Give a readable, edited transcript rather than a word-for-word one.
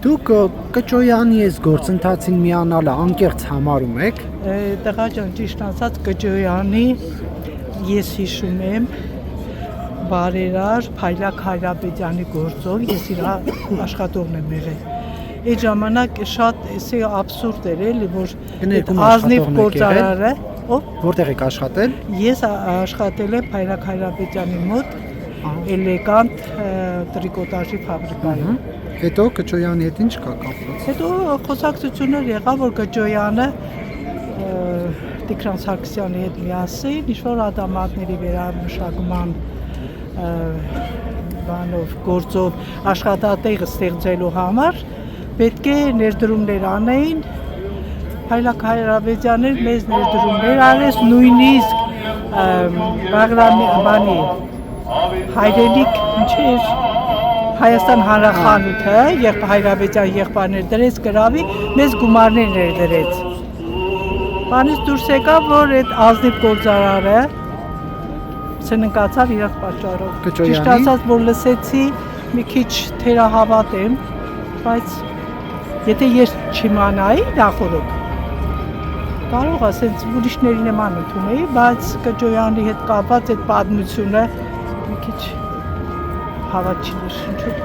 Դուք Կճոյանի այս գործընթացին միանալը անկեղծ համարում եք։ Տղա ջան, ճիշտ ասած Կճոյանի ես հիշում եմ բարերար Փայլակ Հայրապետյանի գործով, ես իր աշխատողն եմ եղել։ Այդ ժամանակ շատ աբսուրդ էր էլի, որ ազնիվ գործարարը Որտեղ եք աշխատել։ Ես աշխատել եմ Փայլակ Հայրապետյանի մոտ էլեգանտ տրիկոտաժի ֆաբրիկայում։ Հետո Կճոյանի հետ ինչ կա կապված։ Հետո խոսակցություններ եղավ, որ Կճոյանը Տիգրան Սարգսյանի հետ միասին ինչ-որ ադամատների վերամշակման գործով աշխատատեղ ստեղծելու համար պետք է ներդրումներ անեին, Փայլակ Հայրապետյանը մեծ ներդրումներ արեց, նույնիսկ Բաղրամյանի հայրենիք ինչեր Հայաստան հանրախանութը Հայրապետյան եղբայրներ դրեց գրավի, մեծ գումարներ ներդրեց։ Բանից դուրս եկավ, որ այդ ազնիվ գործարարը սննկացավ իրաց պատճառով։ Ճիշտ ասած, որ լսեցի, մի քիչ թերահավատ եմ, բայց եթե ես չիմանայի նախորդ, կարող ասենց ուրիշների նման ընդունեի, բայց Կճոյանի հետ կապված այդ պատմությունը մի քիչ հավատ չի